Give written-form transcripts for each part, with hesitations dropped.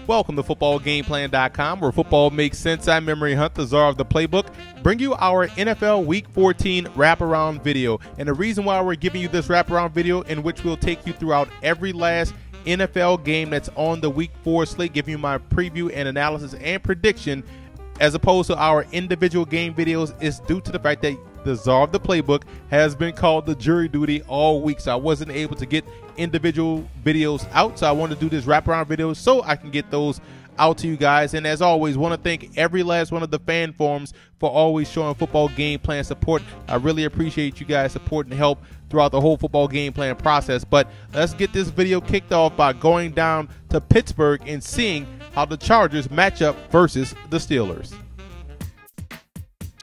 Welcome to footballgameplan.com, where football makes sense. I'm Memory Hunt, the czar of the playbook. Bring you our NFL Week 14 wraparound video. And the reason why we're giving you this wraparound video, in which we'll take you throughout every last NFL game that's on the Week 4 slate, giving you my preview and analysis and prediction, as opposed to our individual game videos, is due to the fact that the czar of the playbook has been called to jury duty all week, so I wasn't able to get individual videos out. So I wanted to do this wraparound video so I can get those out to you guys. And as always, want to thank every last one of the fan forums for always showing football game plan support. I really appreciate you guys' support and help throughout the whole football game plan process. But let's get this video kicked off by going down to Pittsburgh and seeing how the Chargers match up versus the Steelers.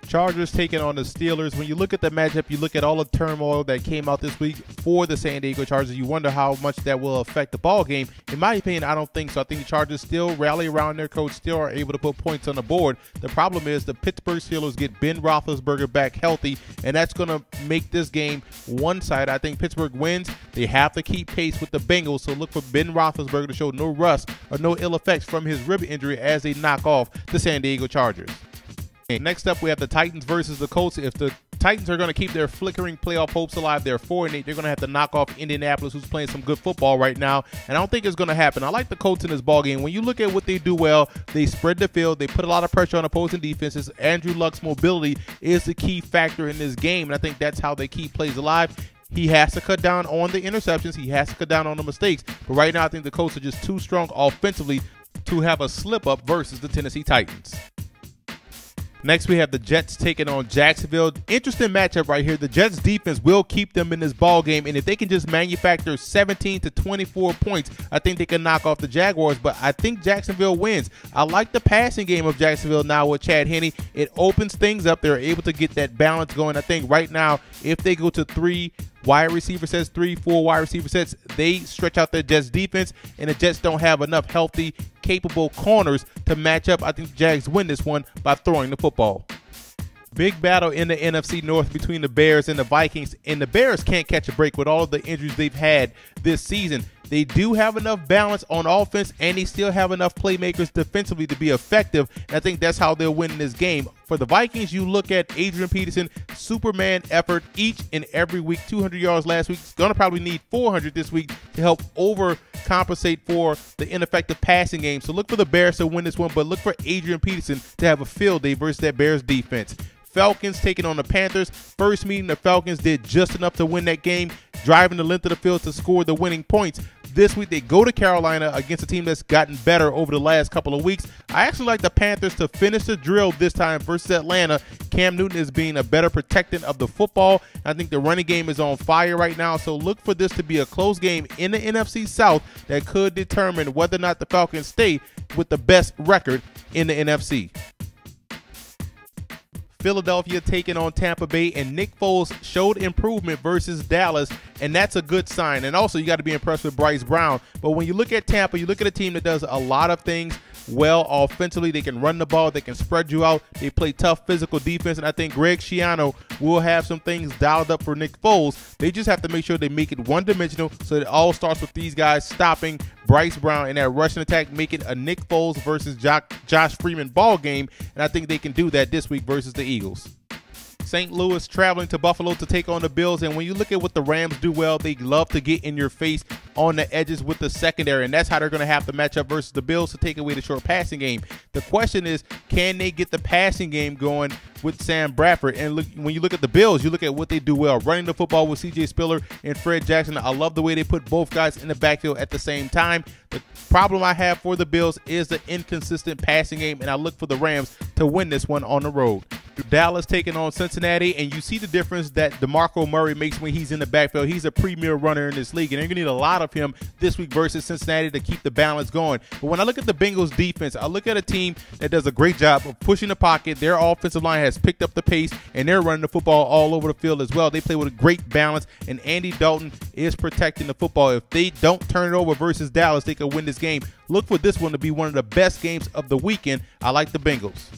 Chargers taking on the Steelers. When you look at the matchup, you look at all the turmoil that came out this week for the San Diego Chargers, you wonder how much that will affect the ball game. In my opinion, I don't think so. I think the Chargers still rally around their coach, still are able to put points on the board. The problem is the Pittsburgh Steelers get Ben Roethlisberger back healthy, and that's going to make this game one-sided. I think Pittsburgh wins. They have to keep pace with the Bengals, so look for Ben Roethlisberger to show no rust or no ill effects from his rib injury as they knock off the San Diego Chargers. Next up, we have the Titans versus the Colts. If the Titans are going to keep their flickering playoff hopes alive, they're 4-8. They're going to have to knock off Indianapolis, who's playing some good football right now, and I don't think it's going to happen. I like the Colts in this ball game. When you look at what they do well, they spread the field. They put a lot of pressure on opposing defenses. Andrew Luck's mobility is the key factor in this game, and I think that's how they keep plays alive. He has to cut down on the interceptions. He has to cut down on the mistakes. But right now, I think the Colts are just too strong offensively to have a slip-up versus the Tennessee Titans. Next, we have the Jets taking on Jacksonville. Interesting matchup right here. The Jets defense will keep them in this ball game, and if they can just manufacture 17 to 24 points, I think they can knock off the Jaguars, but I think Jacksonville wins. I like the passing game of Jacksonville now with Chad Henne. It opens things up. They're able to get that balance going. I think right now, if they go to 3 wide receiver sets, 3-4 wide receiver sets, they stretch out their Jets defense, and the Jets don't have enough healthy, capable corners to match up. I think the Jags win this one by throwing the football. Big battle in the NFC North between the Bears and the Vikings, and the Bears can't catch a break with all of the injuries they've had this season. They do have enough balance on offense, and they still have enough playmakers defensively to be effective, and I think that's how they'll win this game. For the Vikings, you look at Adrian Peterson, Superman effort each and every week, 200 yards last week. He's going to probably need 400 this week to help overcompensate for the ineffective passing game. So look for the Bears to win this one, but look for Adrian Peterson to have a field day versus that Bears defense. Falcons taking on the Panthers. First meeting, the Falcons did just enough to win that game, driving the length of the field to score the winning points. This week, they go to Carolina against a team that's gotten better over the last couple of weeks. I actually like the Panthers to finish the drill this time versus Atlanta. Cam Newton is being a better protectant of the football. I think the running game is on fire right now, so look for this to be a close game in the NFC South that could determine whether or not the Falcons stay with the best record in the NFC. Philadelphia taking on Tampa Bay, and Nick Foles showed improvement versus Dallas, and that's a good sign. And also, you got to be impressed with Bryce Brown. But when you look at Tampa, you look at a team that does a lot of things well offensively. They can run the ball. They can spread you out. They play tough physical defense, and I think Greg Schiano will have some things dialed up for Nick Foles. They just have to make sure they make it one-dimensional, so it all starts with these guys stopping Bryce Brown in that rushing attack, making a Nick Foles versus Josh Freeman ball game, and I think they can do that this week versus the Eagles. St. Louis traveling to Buffalo to take on the Bills, and when you look at what the Rams do well, they love to get in your face on the edges with the secondary, and that's how they're going to have to match up versus the Bills to take away the short passing game. The question is, can they get the passing game going with Sam Bradford? And look, when you look at the Bills, you look at what they do well, running the football with C.J. Spiller and Fred Jackson. I love the way they put both guys in the backfield at the same time. The problem I have for the Bills is the inconsistent passing game, and I look for the Rams to win this one on the road. Dallas taking on Cincinnati, and you see the difference that DeMarco Murray makes when he's in the backfield. He's a premier runner in this league, and they're going to need a lot of him this week versus Cincinnati to keep the balance going. But when I look at the Bengals defense, I look at a team that does a great job of pushing the pocket. Their offensive line has picked up the pace, and they're running the football all over the field as well. They play with a great balance, and Andy Dalton is protecting the football. If they don't turn it over versus Dallas, they could win this game. Look for this one to be one of the best games of the weekend. I like the Bengals.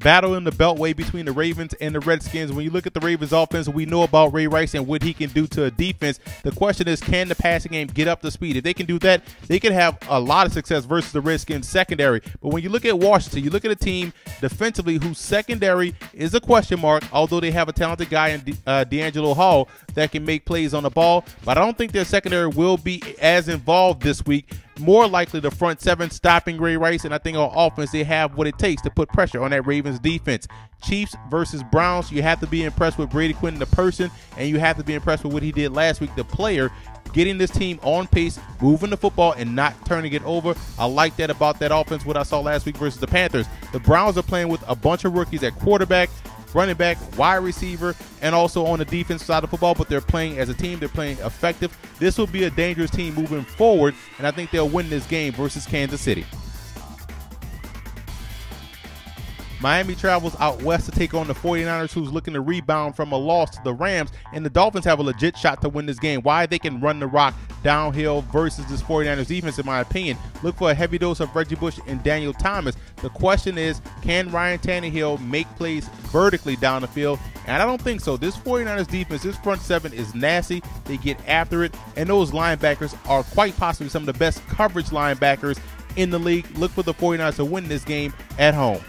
battle in the Beltway between the Ravens and the Redskins. When you look at the Ravens offense, we know about Ray Rice and what he can do to a defense. The question is, can the passing game get up to speed? If they can do that, they can have a lot of success versus the Redskins secondary. But when you look at Washington, you look at a team defensively whose secondary is a question mark, although they have a talented guy in D'Angelo Hall that can make plays on the ball. But I don't think their secondary will be as involved this week. More likely the front seven stopping Ray Rice, and I think on offense they have what it takes to put pressure on that Ravens defense. Chiefs versus Browns, you have to be impressed with Brady Quinn, the person, and you have to be impressed with what he did last week, the player, getting this team on pace, moving the football, and not turning it over. I like that about that offense, what I saw last week versus the Panthers. The Browns are playing with a bunch of rookies at quarterback, running back, wide receiver, and also on the defensive side of football, but they're playing as a team. They're playing effective. This will be a dangerous team moving forward, and I think they'll win this game versus Kansas City. Miami travels out west to take on the 49ers, who's looking to rebound from a loss to the Rams, and the Dolphins have a legit shot to win this game. Why? They can run the rock downhill versus this 49ers defense, in my opinion. Look for a heavy dose of Reggie Bush and Daniel Thomas. The question is, can Ryan Tannehill make plays vertically down the field? And I don't think so. This 49ers defense, this front seven is nasty. They get after it, and those linebackers are quite possibly some of the best coverage linebackers in the league. Look for the 49ers to win this game at home.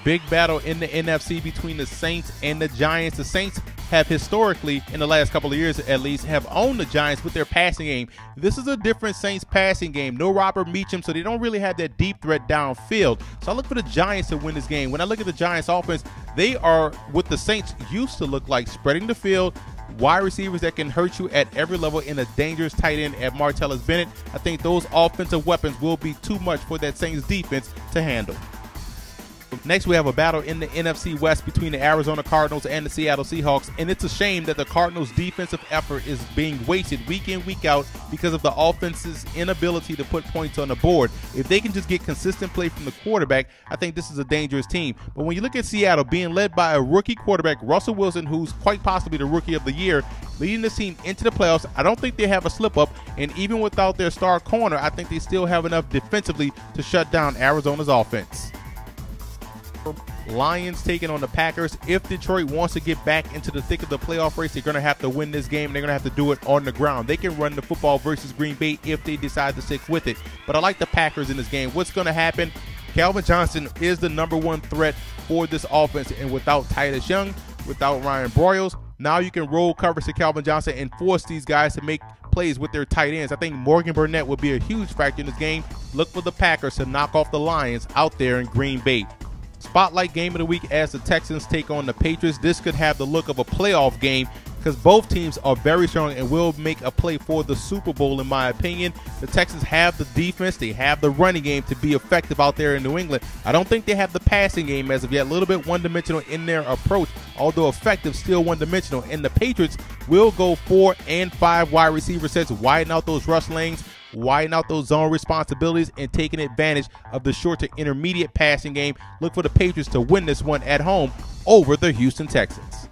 Big battle in the NFC between the Saints and the Giants. The Saints have historically, in the last couple of years at least, have owned the Giants with their passing game. This is a different Saints passing game. No Robert Meacham, so they don't really have that deep threat downfield. So I look for the Giants to win this game. When I look at the Giants offense, they are what the Saints used to look like, spreading the field, wide receivers that can hurt you at every level, in a dangerous tight end at Martellus Bennett. I think those offensive weapons will be too much for that Saints defense to handle. Next, we have a battle in the NFC West between the Arizona Cardinals and the Seattle Seahawks, and it's a shame that the Cardinals' defensive effort is being wasted week in, week out because of the offense's inability to put points on the board. If they can just get consistent play from the quarterback, I think this is a dangerous team. But when you look at Seattle being led by a rookie quarterback, Russell Wilson, who's quite possibly the Rookie of the Year, leading this team into the playoffs, I don't think they have a slip-up, and even without their star corner, I think they still have enough defensively to shut down Arizona's offense. Lions taking on the Packers. If Detroit wants to get back into the thick of the playoff race, they're going to have to win this game. They're going to have to do it on the ground. They can run the football versus Green Bay if they decide to stick with it. But I like the Packers in this game. What's going to happen? Calvin Johnson is the #1 threat for this offense. And without Titus Young, without Ryan Broyles, now you can roll coverage to Calvin Johnson and force these guys to make plays with their tight ends. I think Morgan Burnett will be a huge factor in this game. Look for the Packers to knock off the Lions out there in Green Bay. Spotlight game of the week as the Texans take on the Patriots. This could have the look of a playoff game because both teams are very strong and will make a play for the Super Bowl, in my opinion. The Texans have the defense. They have the running game to be effective out there in New England. I don't think they have the passing game as of yet. A little bit one-dimensional in their approach, although effective, still one-dimensional. And the Patriots will go 4 and 5 wide receiver sets, widen out those rush lanes, widen out those zone responsibilities, and taking advantage of the short to intermediate passing game. Look for the Patriots to win this one at home over the Houston Texans.